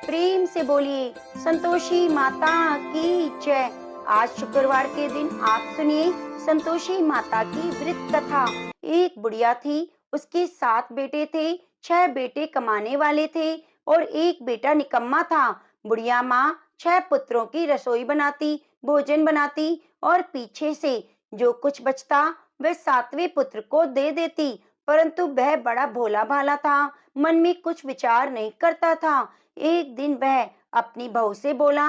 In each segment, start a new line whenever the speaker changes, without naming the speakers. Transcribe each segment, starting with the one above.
प्रेम से बोलिए संतोषी माता की जय। आज शुक्रवार के दिन आप सुनिए संतोषी माता की व्रत कथा। एक बुढ़िया थी, उसके 7 बेटे थे। 6 बेटे कमाने वाले थे और एक बेटा निकम्मा था। बुढ़िया माँ 6 पुत्रों की रसोई बनाती, भोजन बनाती और पीछे से जो कुछ बचता वह 7वें पुत्र को दे देती। परंतु वह बड़ा भोला भाला था, मन में कुछ विचार नहीं करता था। एक दिन वह अपनी बहू से बोला,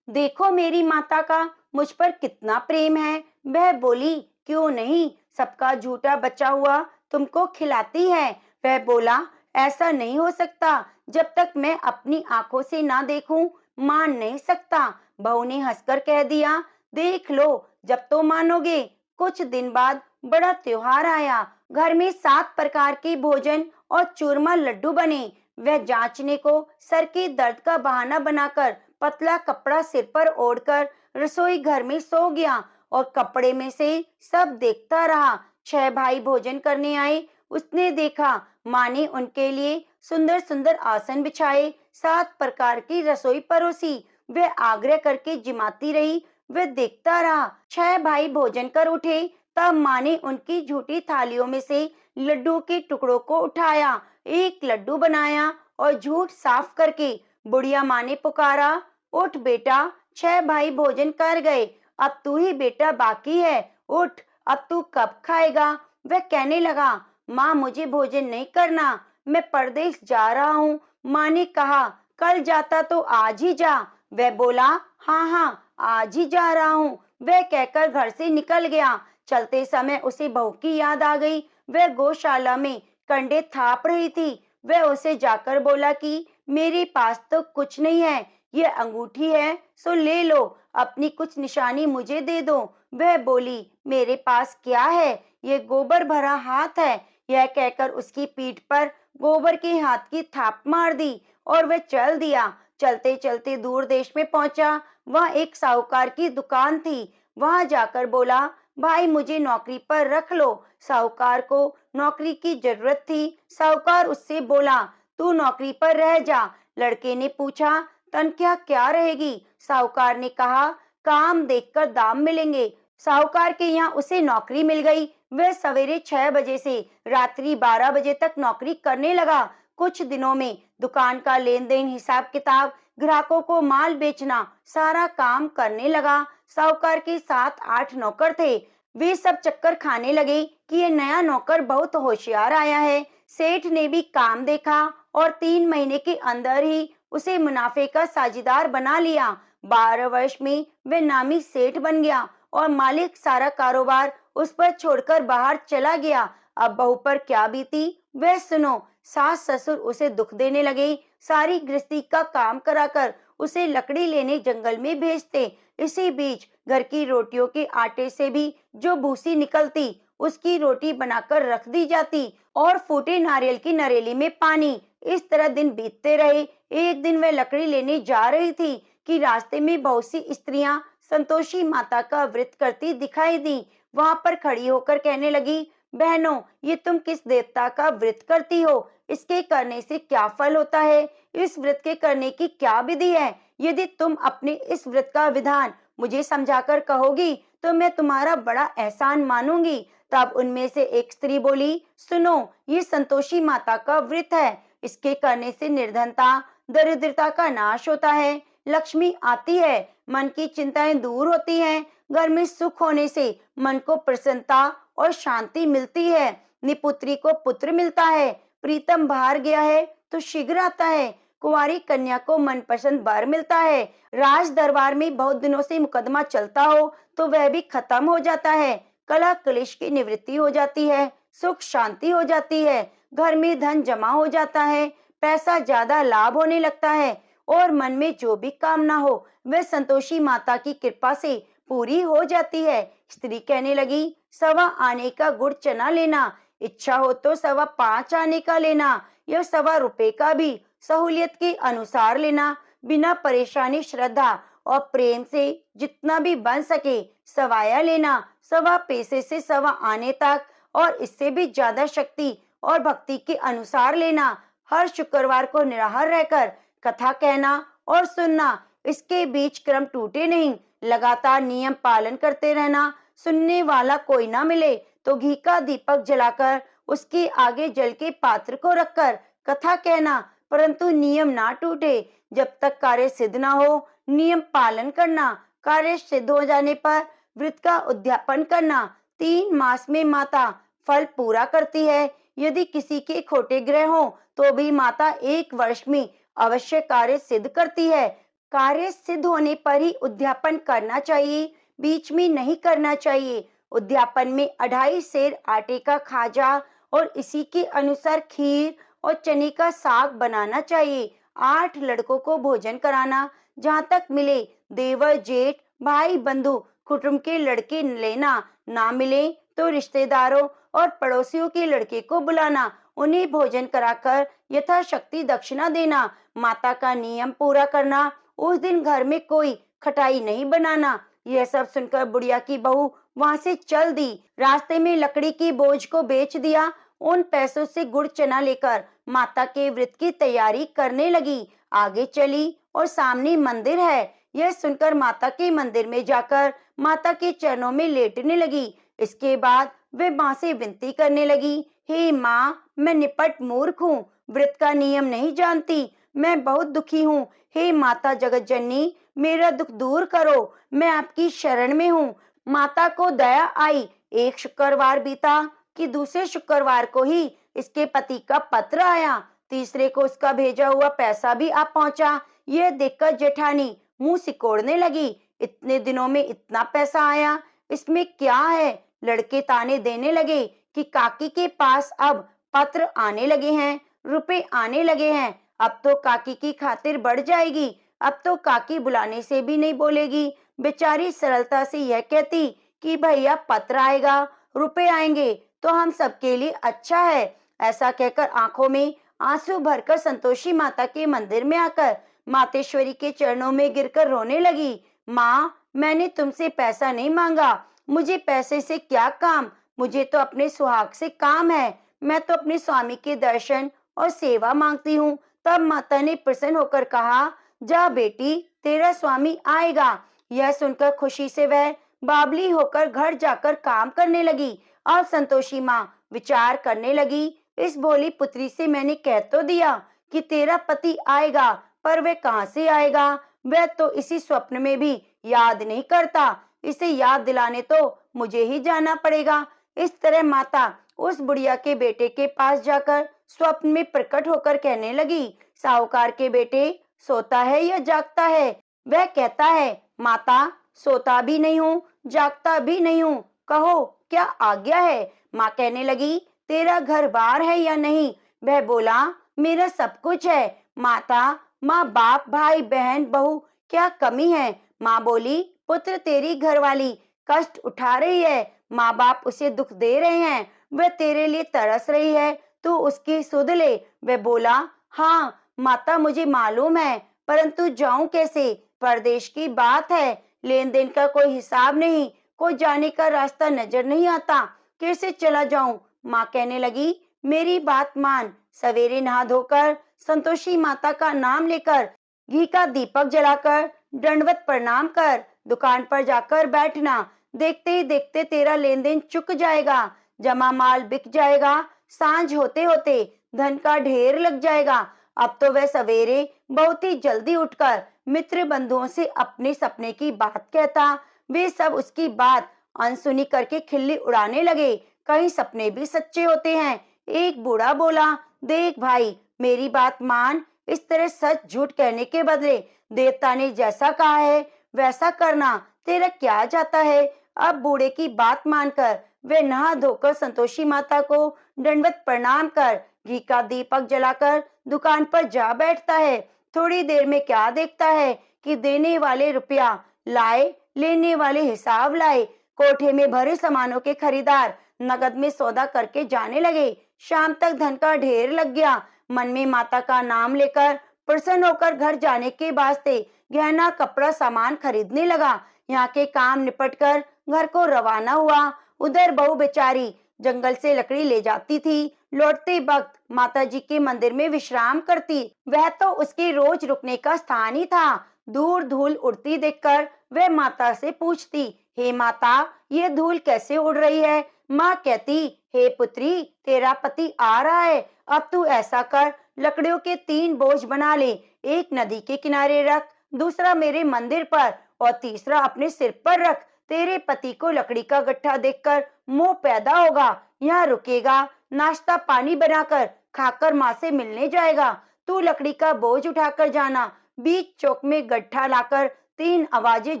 देखो मेरी माता का मुझ पर कितना प्रेम है। वह बोली, क्यों नहीं, सबका झूठा बचा हुआ तुमको खिलाती है। वह बोला, ऐसा नहीं हो सकता, जब तक मैं अपनी आंखों से ना देखूं मान नहीं सकता। बहू ने हंसकर कह दिया, देख लो जब तो मानोगे। कुछ दिन बाद बड़ा त्योहार आया। घर में 7 प्रकार के भोजन और चूरमा लड्डू बने। वह जांचने को सर के दर्द का बहाना बनाकर पतला कपड़ा सिर पर ओढ़कर रसोई घर में सो गया और कपड़े में से सब देखता रहा। 6 भाई भोजन करने आए। उसने देखा माँ ने उनके लिए सुंदर सुंदर आसन बिछाए, 7 प्रकार की रसोई परोसी। वह आग्रह करके जिमाती रही। वह देखता रहा। 6 भाई भोजन कर उठे, तब माँ ने उनकी झूठी थालियों में से लड्डू के टुकड़ों को उठाया, एक लड्डू बनाया और झूठ साफ करके बुढ़िया माँ ने पुकारा, उठ बेटा, 6 भाई भोजन कर गए, अब तू ही बेटा बाकी है, उठ, अब तू कब खाएगा। वह कहने लगा, माँ मुझे भोजन नहीं करना, मैं परदेश जा रहा हूँ। माँ ने कहा, कल जाता तो आज ही जा। वह बोला, हाँ हाँ आज ही जा रहा हूँ। वह कहकर घर से निकल गया। चलते समय उसे बहू की याद आ गई। वह गौशाला में कंडे थाप रही थी। वह उसे जाकर बोला कि मेरे पास तो कुछ नहीं है, ये अंगूठी है सो ले लो, अपनी कुछ निशानी मुझे दे दो। वह बोली, मेरे पास क्या है, ये गोबर भरा हाथ है। यह कहकर उसकी पीठ पर गोबर के हाथ की थाप मार दी और वह चल दिया। चलते चलते दूर देश में पहुंचा। वहां एक साहूकार की दुकान थी। वहां जाकर बोला, भाई मुझे नौकरी पर रख लो। साहूकार को नौकरी की जरूरत थी। साहूकार उससे बोला, तू नौकरी पर रह जा। लड़के ने पूछा, तनख्वाह क्या रहेगी। साहूकार ने कहा, काम देखकर दाम मिलेंगे। साहूकार के यहाँ उसे नौकरी मिल गई। वह सवेरे 6 बजे से रात्रि 12 बजे तक नौकरी करने लगा। कुछ दिनों में दुकान का लेन देन, हिसाब किताब, ग्राहकों को माल बेचना, सारा काम करने लगा। साहूकार के 7-8 नौकर थे। वे सब चक्कर खाने लगे कि ये नया नौकर बहुत होशियार आया है। सेठ ने भी काम देखा और 3 महीने के अंदर ही उसे मुनाफे का साझीदार बना लिया। 12 वर्ष में वह नामी सेठ बन गया और मालिक सारा कारोबार उस पर छोड़कर बाहर चला गया। अब बहू पर क्या बीती वह सुनो। सास ससुर उसे दुख देने लगे। सारी गृहस्थी का काम कराकर उसे लकड़ी लेने जंगल में भेजते। इसी बीच घर की रोटियों के आटे से भी जो भूसी निकलती उसकी रोटी बनाकर रख दी जाती और फूटे नारियल की नरेली में पानी। इस तरह दिन बीतते रहे। एक दिन वह लकड़ी लेने जा रही थी कि रास्ते में बहुत सी स्त्रियां संतोषी माता का व्रत करती दिखाई दी। वहां पर खड़ी होकर कहने लगी, बहनों ये तुम किस देवता का व्रत करती हो, इसके करने से क्या फल होता है, इस व्रत के करने की क्या विधि है। यदि तुम अपने इस व्रत का विधान मुझे समझाकर कहोगी तो मैं तुम्हारा बड़ा एहसान मानूंगी। तब उनमें से एक स्त्री बोली, सुनो, ये संतोषी माता का व्रत है। इसके करने से निर्धनता, दरिद्रता का नाश होता है, लक्ष्मी आती है, मन की चिंताएं दूर होती हैं, घर में सुख होने से मन को प्रसन्नता और शांति मिलती है, निपुत्री को पुत्र मिलता है, प्रीतम बाहर गया है तो शीघ्र आता है, कुंवारी कन्या को मनपसंद वर मिलता है, राज दरबार में बहुत दिनों से मुकदमा चलता हो तो वह भी खत्म हो जाता है, कलह क्लेश की निवृत्ति हो जाती है, सुख शांति हो जाती है, घर में धन जमा हो जाता है, पैसा ज्यादा लाभ होने लगता है और मन में जो भी कामना हो वह संतोषी माता की कृपा से पूरी हो जाती है। स्त्री कहने लगी, 1.25 आने का गुड़ चना लेना, इच्छा हो तो 5.25 आने का लेना, या 1.25 रुपए का भी सहूलियत के अनुसार लेना, बिना परेशानी श्रद्धा और प्रेम से जितना भी बन सके सवाया लेना, 1.25 पैसे से 1.25 आने तक और इससे भी ज्यादा शक्ति और भक्ति के अनुसार लेना। हर शुक्रवार को निराहार रहकर कथा कहना और सुनना, इसके बीच क्रम टूटे नहीं, लगातार नियम पालन करते रहना। सुनने वाला कोई ना मिले तो घी का दीपक जलाकर उसके आगे जल के पात्र को रखकर कथा कहना, परंतु नियम ना टूटे। जब तक कार्य सिद्ध ना हो, नियम पालन करना। कार्य सिद्ध हो जाने पर व्रत का उद्यापन करना। 3 मास में माता फल पूरा करती है। यदि किसी के खोटे ग्रह हो तो भी माता 1 वर्ष में अवश्य कार्य सिद्ध करती है। कार्य सिद्ध होने पर ही उद्यापन करना चाहिए, बीच में नहीं करना चाहिए। उद्यापन में 2.5 सेर आटे का खाजा और इसी के अनुसार खीर और चने का साग बनाना चाहिए। 8 लड़कों को भोजन कराना। जहाँ तक मिले देवर जेठ भाई बंधु कुटुंब के लड़के लेना, ना मिले तो रिश्तेदारों और पड़ोसियों के लड़के को बुलाना, उन्हें भोजन कराकर यथाशक्ति दक्षिणा देना। माता का नियम पूरा करना। उस दिन घर में कोई खटाई नहीं बनाना। यह सब सुनकर बुढ़िया की बहू वहां से चल दी। रास्ते में लकड़ी की बोझ को बेच दिया। उन पैसों से गुड़ चना लेकर माता के व्रत की तैयारी करने लगी। आगे चली और सामने मंदिर है। यह सुनकर माता के मंदिर में जाकर माता के चरणों में लेटने लगी। इसके बाद वे माँ से विनती करने लगी, हे माँ, मैं निपट मूर्ख हूँ, व्रत का नियम नहीं जानती, मैं बहुत दुखी हूँ। हे माता जगत जननी, मेरा दुख दूर करो, मैं आपकी शरण में हूँ। माता को दया आई। एक शुक्रवार बीता कि दूसरे शुक्रवार को ही इसके पति का पत्र आया। तीसरे को उसका भेजा हुआ पैसा भी आ पहुंचा। यह देखकर जेठानी मुंह सिकोड़ने लगी। इतने दिनों में इतना पैसा आया, इसमें क्या है? लड़के ताने देने लगे कि काकी के पास अब पत्र आने लगे हैं, रुपए आने लगे हैं, अब तो काकी की खातिर बढ़ जाएगी, अब तो काकी बुलाने से भी नहीं बोलेगी। बेचारी सरलता से यह कहती कि भैया पत्र आएगा, रुपए आएंगे तो हम सबके लिए अच्छा है। ऐसा कहकर आंखों में आंसू भरकर संतोषी माता के मंदिर में आकर मातेश्वरी के चरणों में गिरकर रोने लगी। माँ, मैंने तुमसे पैसा नहीं मांगा, मुझे पैसे से क्या काम, मुझे तो अपने सुहाग से काम है। मैं तो अपने स्वामी के दर्शन और सेवा मांगती हूँ। तब माता ने प्रसन्न होकर कहा, जा बेटी, तेरा स्वामी आएगा। यह सुनकर खुशी से वह बावली होकर घर जाकर काम करने लगी। अब संतोषी माँ विचार करने लगी, इस भोली पुत्री से मैंने कह तो दिया कि तेरा पति आएगा, पर वह कहाँ से आएगा? वह तो इसी स्वप्न में भी याद नहीं करता। इसे याद दिलाने तो मुझे ही जाना पड़ेगा। इस तरह माता उस बुढ़िया के बेटे के पास जाकर स्वप्न में प्रकट होकर कहने लगी, साहूकार के बेटे, सोता है या जागता है? वह कहता है, माता, सोता भी नहीं हूँ, जागता भी नहीं हूँ, कहो क्या आज्ञा है? माँ कहने लगी, तेरा घर बार है या नहीं? वह बोला, मेरा सब कुछ है। माता, माँ बाप भाई बहन बहू क्या कमी है? माँ बोली, पुत्र तेरी घरवाली कष्ट उठा रही है, माँ बाप उसे दुख दे रहे हैं, वह तेरे लिए तरस रही है, तू उसकी सुध ले। वह बोला, हाँ माता, मुझे मालूम है, परंतु जाऊं कैसे? परदेश की बात है, लेन देन का कोई हिसाब नहीं, कोई जाने का रास्ता नजर नहीं आता, कैसे चला जाऊं? माँ कहने लगी, मेरी बात मान, सवेरे नहा धोकर संतोषी माता का नाम लेकर घी का दीपक जलाकर दंडवत प्रणाम कर दुकान पर जाकर बैठना। देखते ही देखते तेरा लेन देन चुक जाएगा, जमा माल बिक जाएगा, सांझ होते होते धन का ढेर लग जाएगा। अब तो वह सवेरे बहुत ही जल्दी उठकर मित्र बंधुओं से अपने सपने की बात कहता। वे सब उसकी बात अनसुनी करके खिल्ली उड़ाने लगे। कई सपने भी सच्चे होते हैं। एक बूढ़ा बोला, देख भाई, मेरी बात मान, इस तरह सच झूठ कहने के बदले देवता ने जैसा कहा है वैसा करना, तेरा क्या जाता है? अब बूढ़े की बात मानकर वे नहा धोकर संतोषी माता को दंडवत प्रणाम कर घी का दीपक जलाकर दुकान पर जा बैठता है। थोड़ी देर में क्या देखता है कि देने वाले रुपया लाए, लेने वाले हिसाब लाए। कोठे में भरे सामानों के खरीदार नगद में सौदा करके जाने लगे। शाम तक धन का ढेर लग गया। मन में माता का नाम लेकर प्रसन्न होकर घर जाने के वास्ते गहना कपड़ा सामान खरीदने लगा। यहाँ के काम निपटकर घर को रवाना हुआ। उधर बहू बेचारी जंगल से लकड़ी ले जाती थी। लौटते वक्त माता जी के मंदिर में विश्राम करती। वह तो उसके रोज रुकने का स्थान ही था। दूर धूल उड़ती देखकर वह माता से पूछती, हे माता, ये धूल कैसे उड़ रही है? माँ कहती, हे पुत्री, तेरा पति आ रहा है। अब तू ऐसा कर, लकड़ियों के 3 बोझ बना ले। एक नदी के किनारे रख, दूसरा मेरे मंदिर पर और तीसरा अपने सिर पर रख। तेरे पति को लकड़ी का गट्ठा देखकर मोह पैदा होगा। यहाँ रुकेगा, नाश्ता पानी बनाकर खाकर माँ से मिलने जाएगा। तू लकड़ी का बोझ उठाकर जाना। बीच चौक में गट्ठा लाकर 3 आवाजें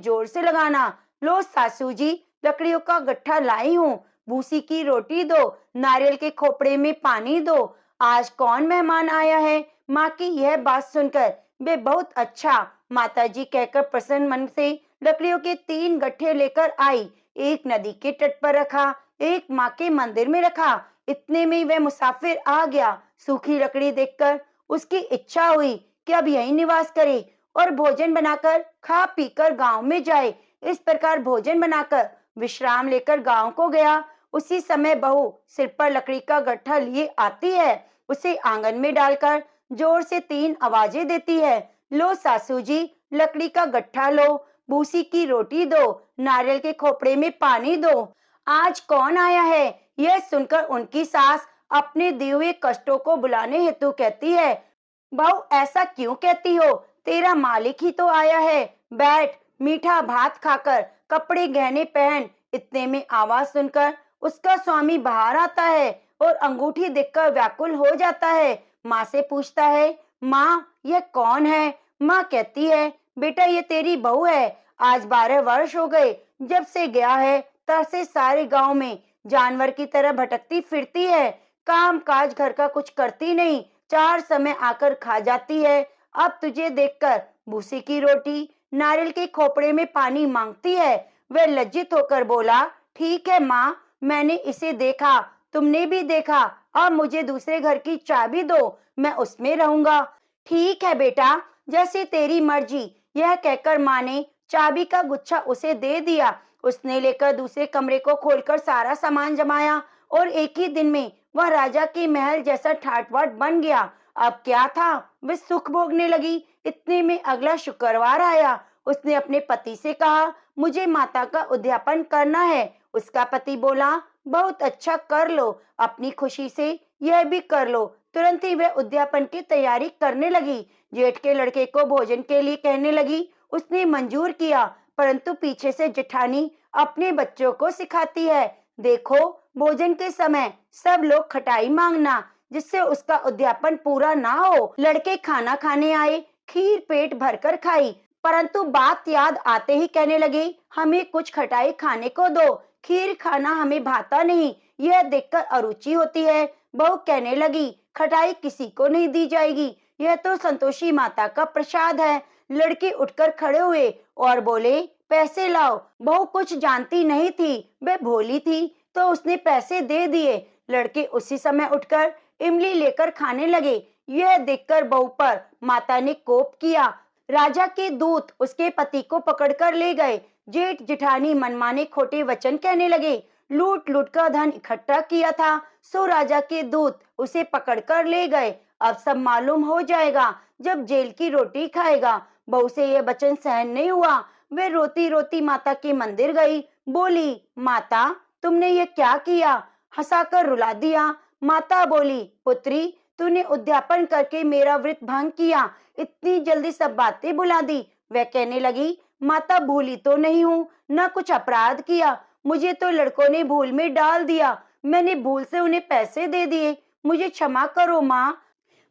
जोर से लगाना। लो सासू जी, लकड़ियों का गट्ठा लाई हूँ। भूसी की रोटी दो, नारियल के खोपड़े में पानी दो। आज कौन मेहमान आया है? माँ की यह बात सुनकर वे बहुत अच्छा माताजी कहकर प्रसन्न मन से लकड़ियों के 3 गट्ठे लेकर आई। एक नदी के तट पर रखा, एक माँ के मंदिर में रखा। इतने में वह मुसाफिर आ गया। सूखी लकड़ी देखकर उसकी इच्छा हुई कि अब यहीं निवास करे और भोजन बनाकर खा पीकर गांव में जाए। इस प्रकार भोजन बनाकर विश्राम लेकर गांव को गया। उसी समय बहू सिर पर लकड़ी का गट्ठा लिए आती है। उसे आंगन में डालकर जोर से 3 आवाजें देती है। लो सासू जी, लकड़ी का गट्ठा लो, भूसी की रोटी दो, नारियल के खोपड़े में पानी दो। आज कौन आया है? यह सुनकर उनकी सास अपने दिए हुए कष्टों को बुलाने हेतु कहती है, बहू ऐसा क्यों कहती हो? तेरा मालिक ही तो आया है। बैठ, मीठा भात खाकर कपड़े गहने पहन। इतने में आवाज सुनकर उसका स्वामी बाहर आता है और अंगूठी देखकर व्याकुल हो जाता है। माँ से पूछता है, माँ यह कौन है? माँ कहती है, बेटा ये तेरी बहू है। आज 12 वर्ष हो गए जब से गया है। तब से सारे गांव में जानवर की तरह भटकती फिरती है। काम काज घर का कुछ करती नहीं, 4 समय आकर खा जाती है। अब तुझे देखकर भूसी की रोटी, नारियल के खोपड़े में पानी मांगती है। वह लज्जित होकर बोला, ठीक है माँ, मैंने इसे देखा, तुमने भी देखा। अब मुझे दूसरे घर की चाबी दो, मैं उसमें रहूंगा। ठीक है बेटा, जैसे तेरी मर्जी। यह कहकर माँ ने चाबी का गुच्छा उसे दे दिया। उसने लेकर दूसरे कमरे को खोलकर सारा सामान जमाया और एक ही दिन में वह राजा के महल जैसा ठाट-बाट बन गया। अब क्या था, वह सुख भोगने लगी। इतने में अगला शुक्रवार आया। उसने अपने पति से कहा, मुझे माता का उद्यापन करना है। उसका पति बोला, बहुत अच्छा, कर लो, अपनी खुशी से यह भी कर लो। तुरंत ही वह उद्यापन की तैयारी करने लगी। जेठ के लड़के को भोजन के लिए कहने लगी। उसने मंजूर किया, परंतु पीछे से जेठानी अपने बच्चों को सिखाती है, देखो भोजन के समय सब लोग खटाई मांगना, जिससे उसका उद्यापन पूरा ना हो। लड़के खाना खाने आए, खीर पेट भरकर खाई, परंतु बात याद आते ही कहने लगे, हमें कुछ खटाई खाने को दो, खीर खाना हमें भाता नहीं। यह देखकर अरुचि होती है। बहू कहने लगी, खटाई किसी को नहीं दी जाएगी, यह तो संतोषी माता का प्रसाद है। लड़के उठकर खड़े हुए और बोले, पैसे लाओ। बहू कुछ जानती नहीं थी, वह भोली थी, तो उसने पैसे दे दिए। लड़के उसी समय उठकर इमली लेकर खाने लगे। यह देखकर बहू पर माता ने कोप किया। राजा के दूत उसके पति को पकड़कर ले गए। जेठ जेठानी मनमाने खोटे वचन कहने लगे। लूट लूट का धन इकट्ठा किया था, सो राजा के दूत उसे पकड़कर ले गए। अब सब मालूम हो जाएगा जब जेल की रोटी खाएगा। बहू से यह वचन सहन नहीं हुआ। वे रोती रोती माता के मंदिर गई। बोली, माता तुमने ये क्या किया? हंसाकर रुला दिया। माता बोली, पुत्री तूने उद्यापन करके मेरा व्रत भंग किया, इतनी जल्दी सब बातें भुला दी। वह कहने लगी, माता भूली तो नहीं हूँ, न कुछ अपराध किया, मुझे तो लड़कों ने भूल में डाल दिया, मैंने भूल से उन्हें पैसे दे दिए, मुझे क्षमा करो माँ।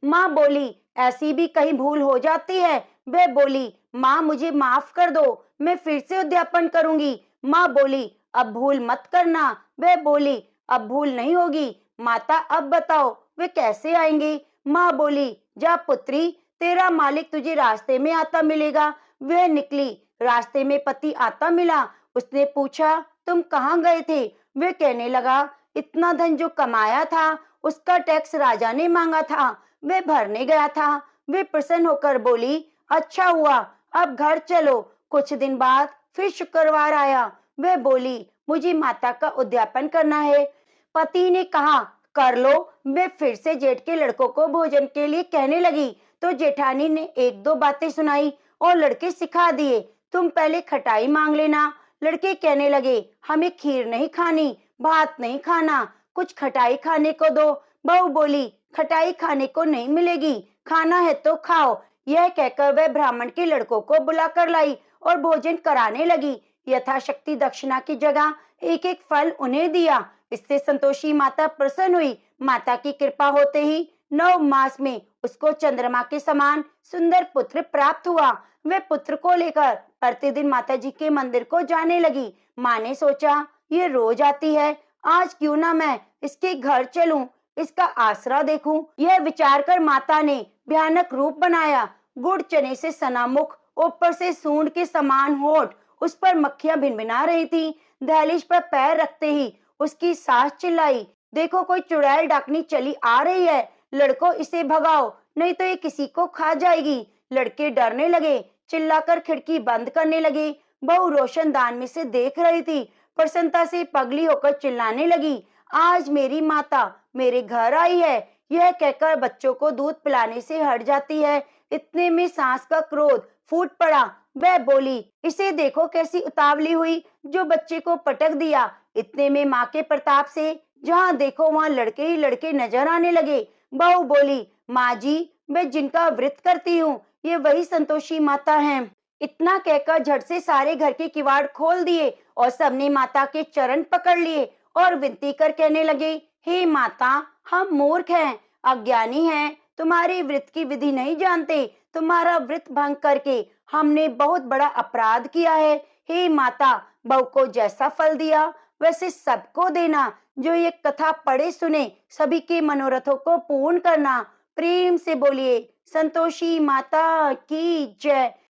माँ बोली, ऐसी भी कहीं भूल हो जाती है। वह बोली, माँ मुझे माफ कर दो, मैं फिर से उद्यापन करूंगी। माँ बोली, अब भूल मत करना। वह बोली, अब भूल नहीं होगी। माता अब बताओ वे कैसे आएंगे? माँ बोली, जा पुत्री, तेरा मालिक तुझे रास्ते में आता मिलेगा। वह निकली, रास्ते में पति आता मिला। उसने पूछा, तुम कहाँ गए थे? वह कहने लगा, इतना धन जो कमाया था उसका टैक्स राजा ने मांगा था, वह भरने गया था। वे प्रसन्न होकर बोली, अच्छा हुआ, अब घर चलो। कुछ दिन बाद फिर शुक्रवार आया। वह बोली, मुझे माता का उद्यापन करना है। पति ने कहा, कर लो। वे फिर से जेठ के लड़कों को भोजन के लिए कहने लगी तो जेठानी ने एक दो बातें सुनाई और लड़के सिखा दिए। तुम पहले खटाई मांग लेना। लड़के कहने लगे, हमें खीर नहीं खानी, भात नहीं खाना, कुछ खटाई खाने को दो। बहू बोली, खटाई खाने को नहीं मिलेगी, खाना है तो खाओ। यह कहकर वह ब्राह्मण के लड़कों को बुलाकर लाई और भोजन कराने लगी। यथाशक्ति दक्षिणा की जगह एक एक फल उन्हें दिया। इससे संतोषी माता प्रसन्न हुई। माता की कृपा होते ही 9 मास में उसको चंद्रमा के समान सुंदर पुत्र प्राप्त हुआ। वे पुत्र को लेकर प्रतिदिन माता जी के मंदिर को जाने लगी। माँ ने सोचा, ये रोज आती है, आज क्यों ना मैं इसके घर चलूं, इसका आसरा देखूं। यह विचार कर माता ने भयानक रूप बनाया। गुड़ चने से सना मुख, ऊपर से सूंड के समान होठ, उस पर मक्खियां भिनभिना रही थी। दहलीज पर पैर रखते ही उसकी सास चिल्लाई, देखो कोई चुड़ैल डाकनी चली आ रही है, लड़कों इसे भगाओ, नहीं तो ये किसी को खा जाएगी। लड़के डरने लगे, चिल्लाकर खिड़की बंद करने लगे। बहू रोशनदान में से देख रही थी, प्रसन्नता से पगली होकर चिल्लाने लगी, आज मेरी माता मेरे घर आई है। यह कहकर बच्चों को दूध पिलाने से हट जाती है। इतने में सास का क्रोध फूट पड़ा। वह बोली, इसे देखो कैसी उतावली हुई, जो बच्चे को पटक दिया। इतने में माँ के प्रताप से जहाँ देखो वहाँ लड़के ही लड़के नजर आने लगे। बहू बोली, माँ जी, मैं जिनका व्रत करती हूँ, ये वही संतोषी माता हैं। इतना कहकर झट से सारे घर के किवाड़ खोल दिए और सबने माता के चरण पकड़ लिए और विनती कर कहने लगे, हे माता, हम मूर्ख हैं, अज्ञानी हैं, तुम्हारे व्रत की विधि नहीं जानते। तुम्हारा व्रत भंग करके हमने बहुत बड़ा अपराध किया है। हे माता, बहू को जैसा फल दिया वैसे सबको देना। जो ये कथा पढ़े सुने सभी के मनोरथों को पूर्ण करना। प्रेम से बोलिए, संतोषी माता की जय।